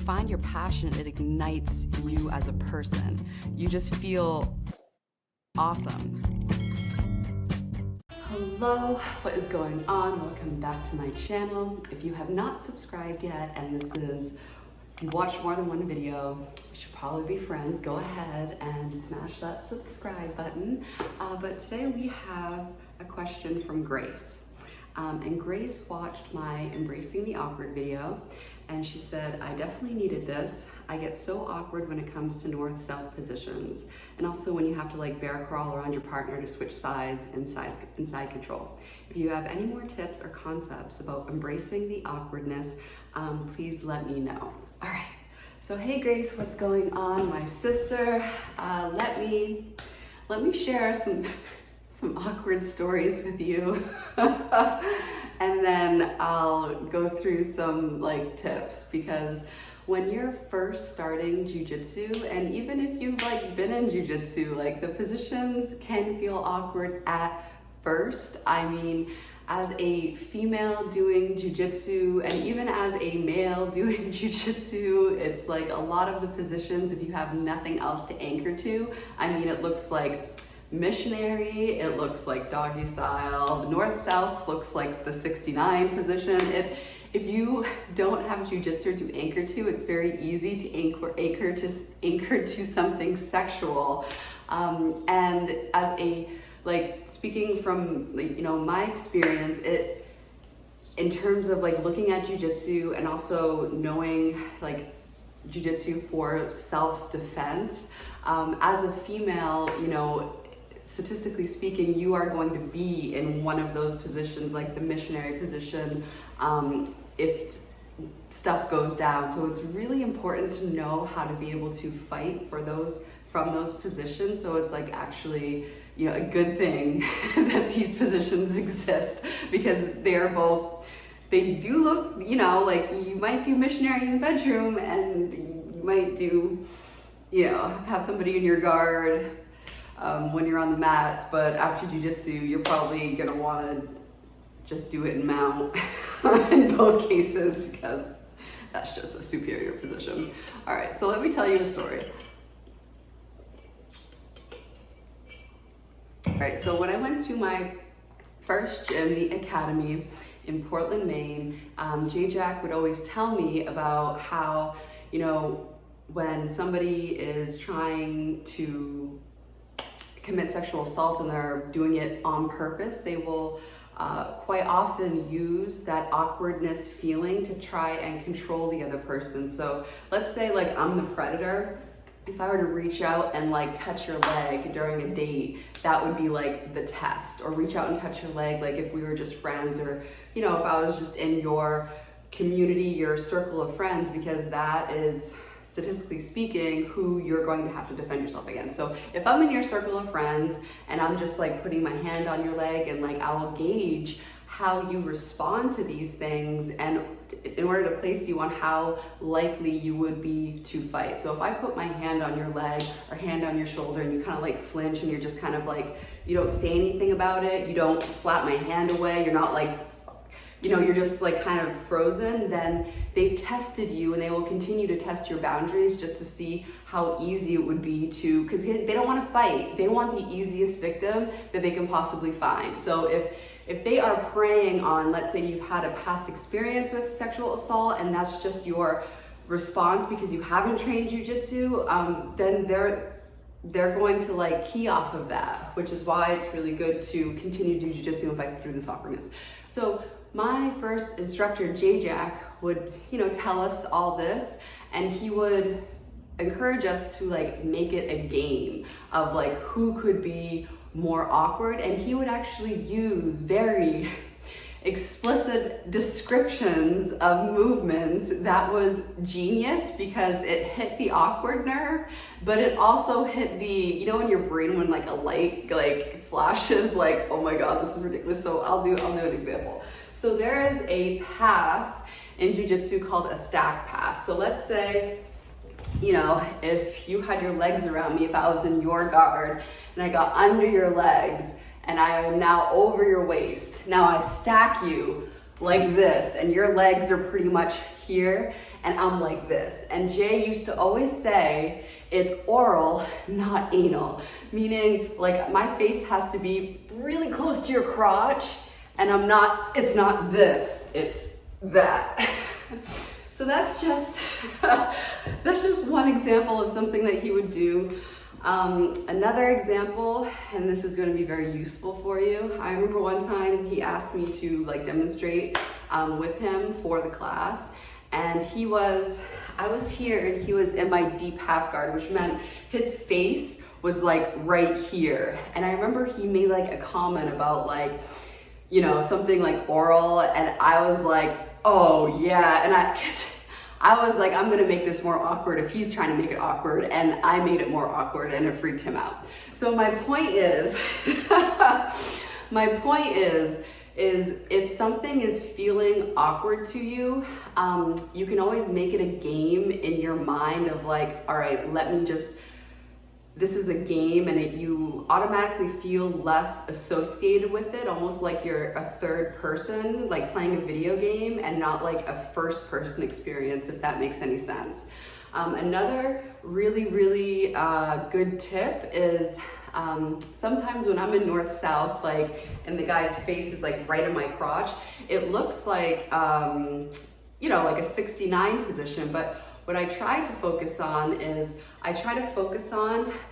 find your passion, it ignites you as a person. You just feel awesome. Hello, what is going on? Welcome back to my channel. If you have not subscribed yet, and if you watched more than one video, we should probably be friends. Go ahead and smash that subscribe button. But today we have a question from Grace. And Grace watched my Embracing the Awkward video, and she said, I definitely needed this. I get so awkward when it comes to north-south positions, and also when you have to like bear crawl around your partner to switch sides and side control. If you have any more tips or concepts about embracing the awkwardness, please let me know. All right, so hey Grace, what's going on, my sister? Let me share some awkward stories with you. And then I'll go through some like tips, because when you're first starting jiu-jitsu, and even if you've like been in jiu-jitsu, like the positions can feel awkward at first. I mean, as a female doing jiu-jitsu, and even as a male doing jiu-jitsu, it's like a lot of the positions, if you have nothing else to anchor to, I mean, it looks like missionary, it looks like doggy style, the north-south looks like the 69 position. If you don't have jiu-jitsu to anchor to, it's very easy to anchor to something sexual. And as a, like, speaking from, like, you know, my experience, in terms of like looking at jiu-jitsu and also knowing like jiu-jitsu for self-defense, as a female, you know, statistically speaking, you are going to be in one of those positions, like the missionary position, if stuff goes down. So it's really important to know how to be able to fight from those positions. So it's like actually, you know, a good thing that these positions exist, because they do look, you know, like you might do missionary in the bedroom, and you might do, you know, have somebody in your guard when you're on the mats, but after jiu-jitsu, you're probably gonna wanna just do it in mount in both cases, because that's just a superior position. All right, so let me tell you a story. All right, so when I went to my first gym, the Academy in Portland, Maine, J-Jack would always tell me about how, you know, when somebody is trying to commit sexual assault and they're doing it on purpose, they will quite often use that awkwardness feeling to try and control the other person. So let's say like I'm the predator. If I were to reach out and like touch your leg during a date, that would be like the test. Or reach out and touch your leg like if we were just friends, or, you know, if I was just in your community, your circle of friends, because that is, statistically speaking, who you're going to have to defend yourself against. So if I'm in your circle of friends and I'm just like putting my hand on your leg, and like I will gauge how you respond to these things, and in order to place you on how likely you would be to fight. So if I put my hand on your leg or hand on your shoulder, and you kind of like flinch, and you're just kind of like, you don't say anything about it, you don't slap my hand away, you're not like, you know, you're just like kind of frozen, then they've tested you, and they will continue to test your boundaries just to see how easy it would be to, because they don't want to fight. They want the easiest victim that they can possibly find. So if they are preying on, let's say you've had a past experience with sexual assault, and that's just your response because you haven't trained jiu-jitsu, then they're going to like key off of that, which is why it's really good to continue to do jiu-jitsu and fight through this awkwardness. So my first instructor, J-Jack, would, you know, tell us all this, and he would encourage us to like make it a game of like who could be more awkward, and he would actually use very explicit descriptions of movements that was genius, because it hit the awkward nerve, but it also hit the, you know, in your brain when like a light like flashes, like, oh my God, this is ridiculous. So I'll do an example. So there is a pass in jiu-jitsu called a stack pass. So let's say, you know, if you had your legs around me, if I was in your guard and I got under your legs and I am now over your waist, now I stack you like this, and your legs are pretty much here, and I'm like this. And Jay used to always say, it's oral, not anal. Meaning, like, my face has to be really close to your crotch, and it's not this, it's that. So that's just one example of something that he would do. Another example, and this is going to be very useful for you. I remember one time he asked me to like demonstrate with him for the class, and I was here and he was in my deep half guard, which meant his face was like right here. And I remember he made like a comment about like, you know, something like oral, and I was like, oh yeah, and I was like, I'm gonna make this more awkward if he's trying to make it awkward, and I made it more awkward and it freaked him out. So my point is, is if something is feeling awkward to you, you can always make it a game in your mind of like, all right, this is a game, and you automatically feel less associated with it, almost like you're a third person, like playing a video game, and not like a first person experience, if that makes any sense. Another really, really good tip is sometimes when I'm in north-south, like, and the guy's face is like right in my crotch, it looks like, you know, like a 69 position, but what I try to focus on is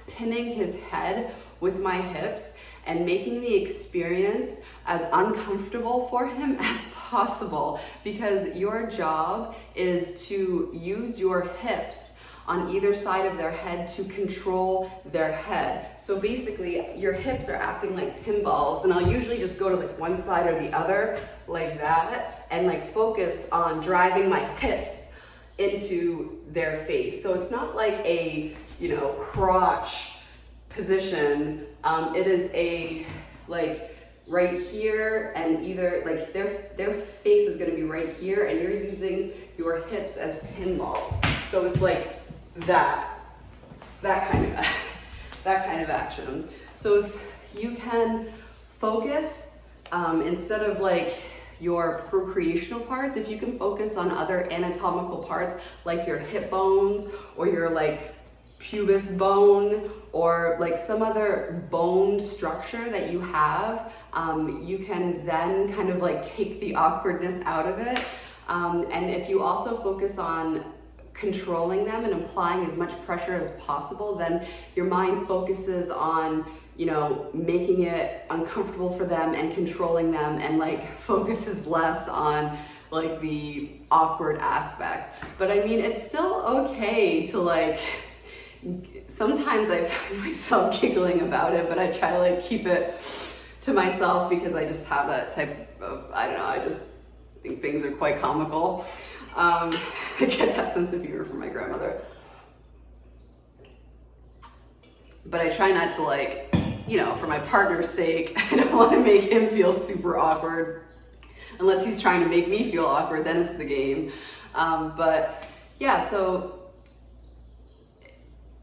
pinning his head with my hips and making the experience as uncomfortable for him as possible, because your job is to use your hips on either side of their head to control their head. So basically your hips are acting like pinballs, and I'll usually just go to like one side or the other like that and like focus on driving my hips into their face. So it's not like a, you know, crotch position. It is a like right here, and either like their face is gonna be right here, and you're using your hips as pinballs. So it's like that kind of action. So if you can focus instead of like your procreational parts, if you can focus on other anatomical parts like your hip bones or your like pubis bone or like some other bone structure that you have, you can then kind of like take the awkwardness out of it. And if you also focus on controlling them and applying as much pressure as possible, then your mind focuses on, you know, making it uncomfortable for them and controlling them, and like focuses less on like the awkward aspect. But I mean, it's still okay to like, sometimes I find myself giggling about it, but I try to like keep it to myself because I just have that type of, I don't know, I just think things are quite comical. I get that sense of humor from my grandmother. But I try not to like, you know, for my partner's sake, I don't want to make him feel super awkward. Unless he's trying to make me feel awkward, then it's the game. But yeah, so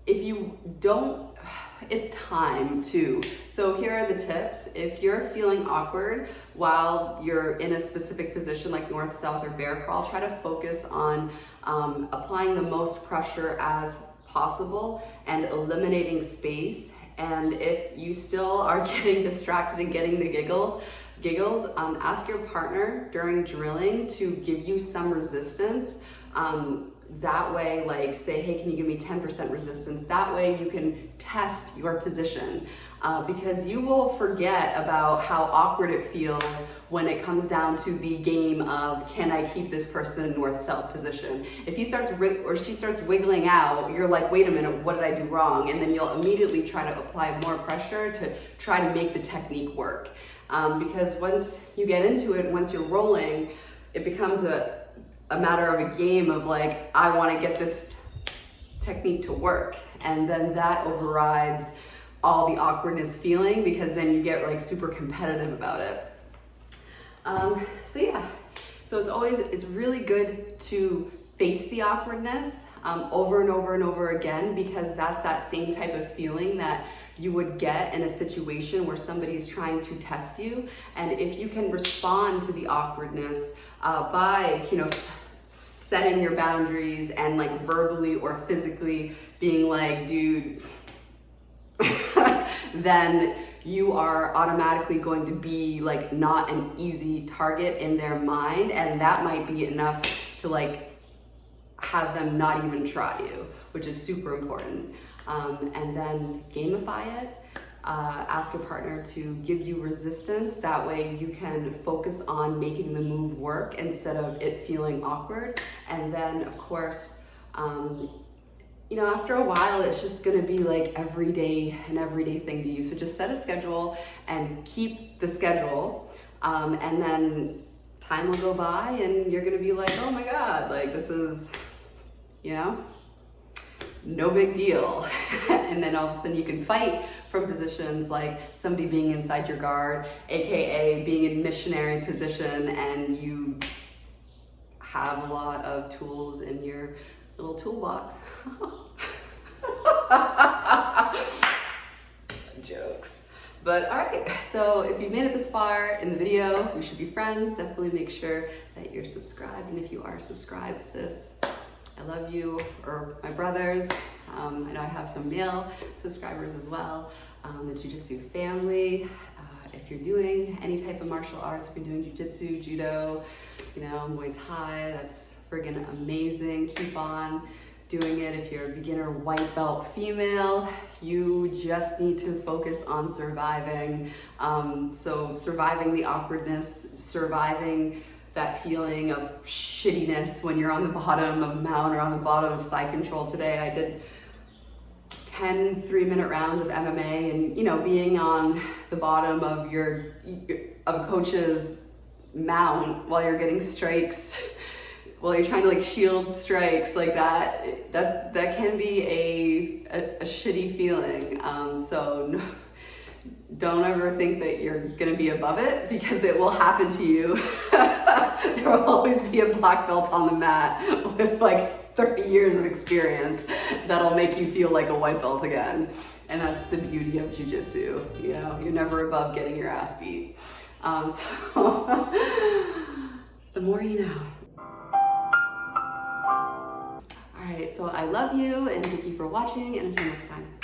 if you don't, it's time too. So here are the tips. If you're feeling awkward while you're in a specific position like north, south, or bear crawl, try to focus on applying the most pressure as possible and eliminating space. And if you still are getting distracted and getting the giggles, ask your partner during drilling to give you some resistance. That way, like say, hey, can you give me 10% resistance? That way you can test your position, because you will forget about how awkward it feels when it comes down to the game of, can I keep this person in north-south position? If he starts or she starts wiggling out, you're like, wait a minute, what did I do wrong? And then you'll immediately try to apply more pressure to try to make the technique work. Because once you get into it, once you're rolling, it becomes a matter of a game of like, I want to get this technique to work. And then that overrides all the awkwardness feeling, because then you get like super competitive about it. So yeah, so it's really good to face the awkwardness over and over and over again, because that's that same type of feeling that you would get in a situation where somebody's trying to test you. And if you can respond to the awkwardness by, you know, setting your boundaries and like verbally or physically being like, dude, then you are automatically going to be like not an easy target in their mind, and that might be enough to like have them not even try you, which is super important. And then gamify it. Ask your partner to give you resistance. That way you can focus on making the move work instead of it feeling awkward. And then of course, you know, after a while, it's just gonna be like an everyday thing to you. So just set a schedule and keep the schedule. And then time will go by and you're gonna be like, oh my God, like this is, you know, no big deal. And then all of a sudden you can fight from positions like somebody being inside your guard, AKA being in missionary position, and you have a lot of tools in your little toolbox. Jokes. But all right, so if you made it this far in the video, we should be friends. Definitely make sure that you're subscribed. And if you are subscribed, sis, I love you, or my brothers. I know I have some male subscribers as well. The jiu-jitsu family. If you're doing any type of martial arts, if you're doing jiu-jitsu, judo, you know, Muay Thai, that's friggin' amazing. Keep on doing it. If you're a beginner white belt female, you just need to focus on surviving. So surviving the awkwardness, surviving that feeling of shittiness when you're on the bottom of mount or on the bottom of side control. Today I did 10 3-minute rounds of MMA, and you know, being on the bottom of a coach's mount while you're getting strikes, while you're trying to like shield strikes like that, that can be a shitty feeling. So no, don't ever think that you're gonna be above it, because it will happen to you. There will always be a black belt on the mat with like 30 years of experience that'll make you feel like a white belt again. And that's the beauty of jiu-jitsu. You know, you're never above getting your ass beat. So the more you know. All right, so I love you and thank you for watching, and until next time.